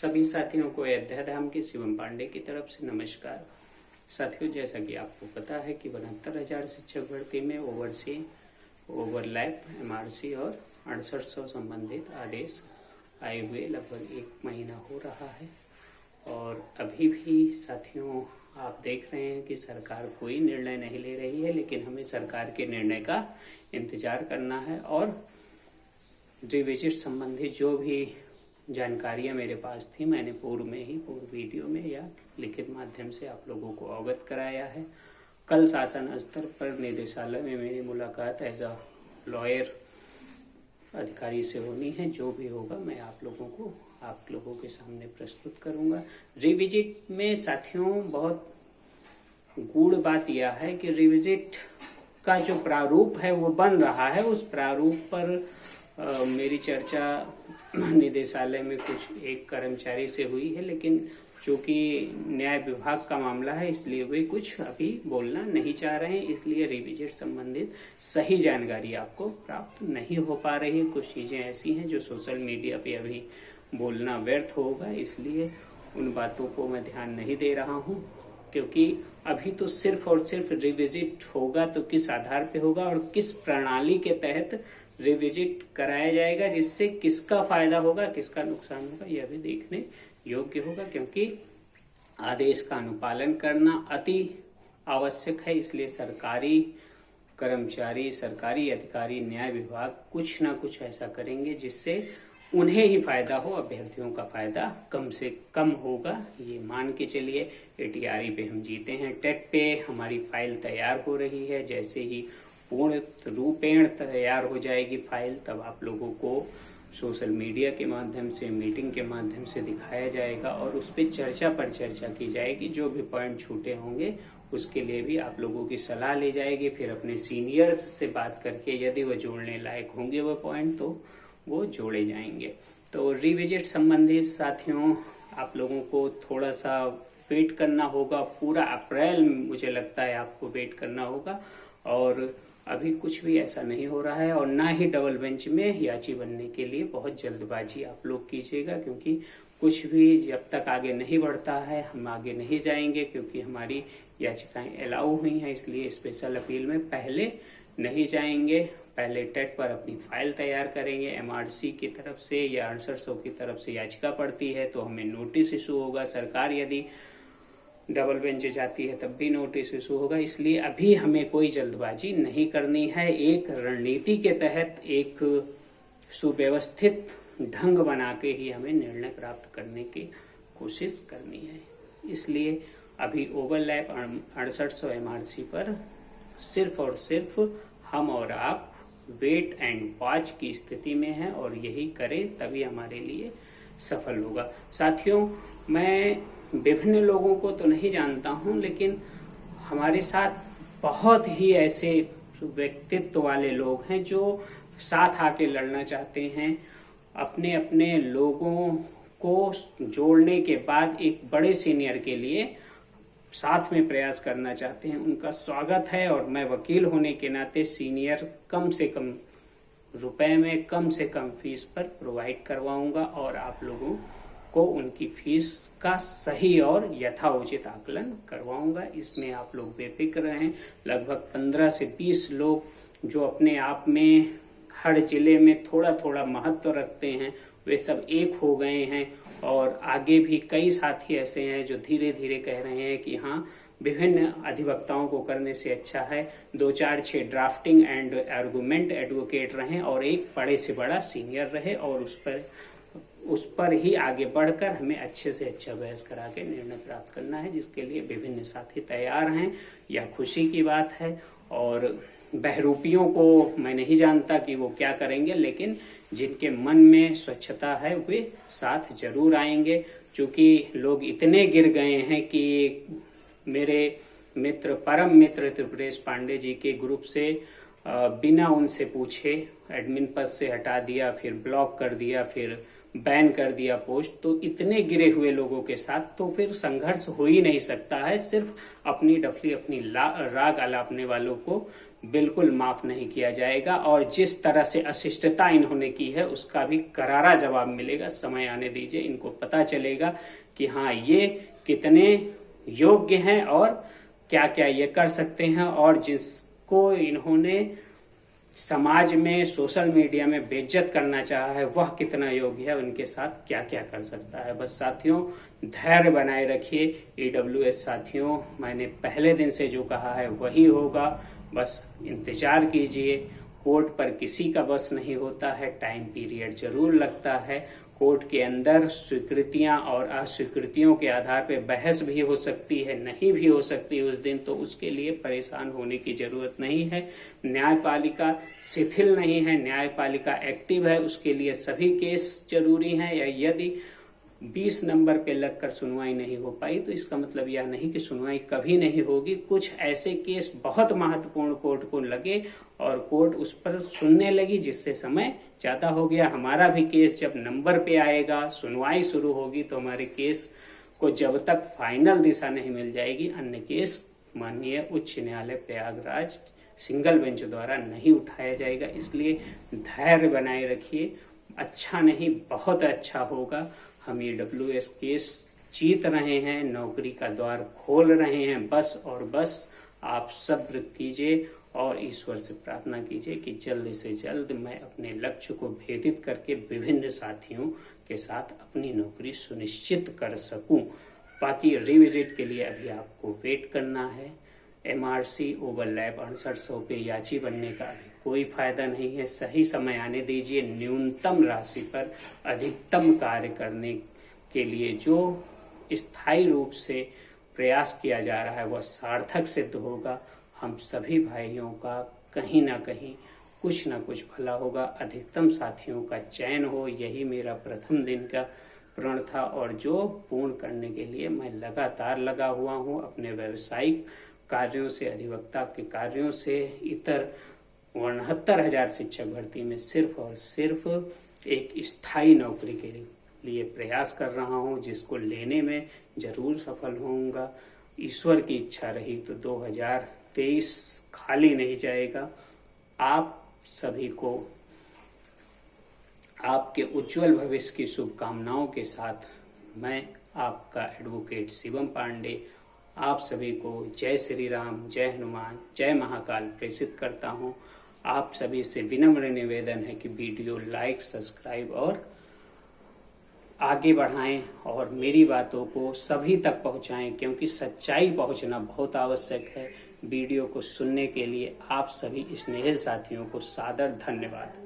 सभी साथियों को अयोध्या धाम के शिवम पांडे की तरफ से नमस्कार। साथियों, जैसा कि आपको पता है कि 72,000 शिक्षक भर्ती में ओवरलैप, एमआरसी और 6800 संबंधित आदेश आए हुए लगभग 1 महीना हो रहा है। और अभी भी साथियों आप देख रहे हैं कि सरकार कोई निर्णय नहीं ले रही है, लेकिन हमें सरकार के निर्णय का इंतजार करना है। और रिविजिट संबंधी जो भी जानकारियां मेरे पास थी, मैंने पूर्व वीडियो में या लिखित माध्यम से आप लोगों को अवगत कराया है। कल शासन स्तर पर निदेशालय में मेरी मुलाकात एज अ लॉयर अधिकारी से होनी है। जो भी होगा मैं आप लोगों के सामने प्रस्तुत करूंगा। रिविजिट में साथियों बहुत गूढ़ बात यह है कि रिविजिट का जो प्रारूप है वो बन रहा है। उस प्रारूप पर मेरी चर्चा निदेशालय में कुछ एक कर्मचारी से हुई है, लेकिन चूंकि न्याय विभाग का मामला है इसलिए वे कुछ अभी बोलना नहीं चाह रहे हैं। इसलिए रिविजिट संबंधित सही जानकारी आपको प्राप्त नहीं हो पा रही है। कुछ चीजें ऐसी हैं जो सोशल मीडिया पे अभी बोलना व्यर्थ होगा, इसलिए उन बातों को मैं ध्यान नहीं दे रहा हूँ। क्योंकि अभी तो सिर्फ और सिर्फ रिविजिट होगा तो किस आधार पे होगा और किस प्रणाली के तहत रिविजिट कराया जाएगा, जिससे किसका फायदा होगा किसका नुकसान होगा यह भी देखने योग्य होगा। क्योंकि आदेश का अनुपालन करना अति आवश्यक है। इसलिए सरकारी कर्मचारी, सरकारी अधिकारी, न्याय विभाग कुछ ना कुछ ऐसा करेंगे जिससे उन्हें ही फायदा हो, अभ्यर्थियों का फायदा कम से कम होगा। ये मान के चलिए ATRE पे हम जीते हैं। टेट पे हमारी फाइल तैयार हो रही है। जैसे ही पूर्ण रूपेण तैयार हो जाएगी फाइल, तब आप लोगों को सोशल मीडिया के माध्यम से, मीटिंग के माध्यम से दिखाया जाएगा और उस पर चर्चा की जाएगी। जो भी पॉइंट छूटे होंगे उसके लिए भी आप लोगों की सलाह ली जाएगी। फिर अपने सीनियर्स से बात करके यदि वो जोड़ने लायक होंगे वो पॉइंट, तो वो जोड़े जाएंगे। तो रिविजिट संबंधित साथियों आप लोगों को थोड़ा सा वेट करना होगा। पूरा अप्रैल मुझे लगता है आपको वेट करना होगा। और अभी कुछ भी ऐसा नहीं हो रहा है और ना ही डबल बेंच में याची बनने के लिए बहुत जल्दबाजी आप लोग कीजिएगा। क्योंकि कुछ भी जब तक आगे नहीं बढ़ता है हम आगे नहीं जाएंगे। क्योंकि हमारी याचिकाएं अलाउ हुई हैं, इसलिए स्पेशल अपील में पहले नहीं जाएंगे। पहले टेट पर अपनी फाइल तैयार करेंगे। MRC की तरफ से या 6800 की तरफ से याचिका पड़ती है तो हमें नोटिस इशू होगा। सरकार यदि डबल बेंच जाती है तब भी नोटिस इशू होगा। इसलिए अभी हमें कोई जल्दबाजी नहीं करनी है। एक रणनीति के तहत एक सुव्यवस्थित ढंग बना के ही हमें निर्णय प्राप्त करने की कोशिश करनी है। इसलिए अभी ओवरलैप 6800 MRC पर सिर्फ और सिर्फ हम और आप वेट एंड वॉच की स्थिति में हैं और यही करें तभी हमारे लिए सफल होगा। साथियों, मैं विभिन्न लोगों को तो नहीं जानता हूं, लेकिन हमारे साथ बहुत ही ऐसे व्यक्तित्व वाले लोग हैं जो साथ आके लड़ना चाहते हैं। अपने अपने लोगों को जोड़ने के बाद एक बड़े सीनियर के लिए साथ में प्रयास करना चाहते हैं। उनका स्वागत है। और मैं वकील होने के नाते सीनियर कम से कम रुपए में, कम से कम फीस पर प्रोवाइड करवाऊंगा और आप लोगों को उनकी फीस का सही और यथाउचित आकलन करवाऊंगा। इसमें आप लोग बेफिक्र रहें। लगभग 15 से 20 लोग जो अपने आप में हर जिले में थोड़ा थोड़ा महत्व रखते हैं, वे सब एक हो गए हैं। और आगे भी कई साथी ऐसे हैं जो धीरे धीरे कह रहे हैं कि हाँ, विभिन्न अधिवक्ताओं को करने से अच्छा है 2-4-6 ड्राफ्टिंग एंड आर्गुमेंट एडवोकेट रहें और एक बड़े से बड़ा सीनियर रहे और उस पर ही आगे बढ़कर हमें अच्छे से अच्छा बहस करा के निर्णय प्राप्त करना है, जिसके लिए विभिन्न साथी तैयार हैं। यह खुशी की बात है। और बहरूपियों को मैं नहीं जानता कि वो क्या करेंगे, लेकिन जिनके मन में स्वच्छता है वे साथ जरूर आएंगे। क्योंकि लोग इतने गिर गए हैं कि मेरे मित्र, परम मित्र त्रिपुरेश पांडे जी के ग्रुप से बिना उनसे पूछे एडमिन पद से हटा दिया, फिर ब्लॉक कर दिया, फिर बैन कर दिया पोस्ट। तो इतने गिरे हुए लोगों के साथ तो फिर संघर्ष हो ही नहीं सकता है। सिर्फ अपनी डफली, अपनी राग अलापने वालों को बिल्कुल माफ नहीं किया जाएगा और जिस तरह से अशिष्टता इन्होंने की है उसका भी करारा जवाब मिलेगा। समय आने दीजिए, इनको पता चलेगा कि हाँ ये कितने योग्य हैं और क्या क्या ये कर सकते हैं, और जिसको इन्होंने समाज में सोशल मीडिया में बेइज्जत करना चाहा है वह कितना योग्य है, उनके साथ क्या क्या कर सकता है। बस साथियों धैर्य बनाए रखिए। ईडब्ल्यूएस साथियों, मैंने पहले दिन से जो कहा है वही होगा, बस इंतजार कीजिए। कोर्ट पर किसी का बस नहीं होता है, टाइम पीरियड जरूर लगता है। कोर्ट के अंदर स्वीकृतियां और अस्वीकृतियों के आधार पर बहस भी हो सकती है, नहीं भी हो सकती उस दिन, तो उसके लिए परेशान होने की जरूरत नहीं है। न्यायपालिका शिथिल नहीं है, न्यायपालिका एक्टिव है, उसके लिए सभी केस जरूरी हैं। या यदि 20 नंबर पे लगकर सुनवाई नहीं हो पाई तो इसका मतलब यह नहीं कि सुनवाई कभी नहीं होगी। कुछ ऐसे केस बहुत महत्वपूर्ण कोर्ट को लगे और कोर्ट उस पर सुनने लगी, जिससे समय ज्यादा हो गया। हमारा भी केस जब नंबर पे आएगा, सुनवाई शुरू होगी, तो हमारे केस को जब तक फाइनल दिशा नहीं मिल जाएगी, अन्य केस माननीय उच्च न्यायालय प्रयागराज सिंगल बेंच द्वारा नहीं उठाया जाएगा। इसलिए धैर्य बनाए रखिए, अच्छा नहीं बहुत अच्छा होगा। हम ईडब्ल्यूएस केस जीत रहे हैं, नौकरी का द्वार खोल रहे हैं, बस और बस आप सब्र कीजिए और ईश्वर से प्रार्थना कीजिए कि जल्द से जल्द मैं अपने लक्ष्य को भेदित करके विभिन्न साथियों के साथ अपनी नौकरी सुनिश्चित कर सकूं। बाकी रिविजिट के लिए अभी आपको वेट करना है। एमआरसी ओवरलैप 6800 पे याची बनने का अभी कोई फायदा नहीं है। सही समय आने दीजिए। न्यूनतम राशि पर अधिकतम कार्य करने के लिए जो स्थायी रूप से प्रयास किया जा रहा है वह सार्थक सिद्ध होगा। हम सभी भाइयों का कहीं ना कहीं कुछ ना कुछ भला होगा। अधिकतम साथियों का चयन हो, यही मेरा प्रथम दिन का प्रण था और जो पूर्ण करने के लिए मैं लगातार लगा हुआ हूँ। अपने व्यवसायिक कार्यों से, अधिवक्ता के कार्यों से, इतर 69,000 शिक्षक भर्ती में सिर्फ और सिर्फ एक स्थायी नौकरी के लिए प्रयास कर रहा हूं, जिसको लेने में जरूर सफल होऊंगा। ईश्वर की इच्छा रही तो 2023 खाली नहीं जाएगा। आप सभी को आपके उज्जवल भविष्य की शुभकामनाओं के साथ मैं आपका एडवोकेट शिवम पांडे आप सभी को जय श्री राम, जय हनुमान, जय महाकाल प्रेषित करता हूं। आप सभी से विनम्र निवेदन है कि वीडियो लाइक, सब्सक्राइब और आगे बढ़ाएं और मेरी बातों को सभी तक पहुंचाएं, क्योंकि सच्चाई पहुंचना बहुत आवश्यक है। वीडियो को सुनने के लिए आप सभी स्नेहिल साथियों को सादर धन्यवाद।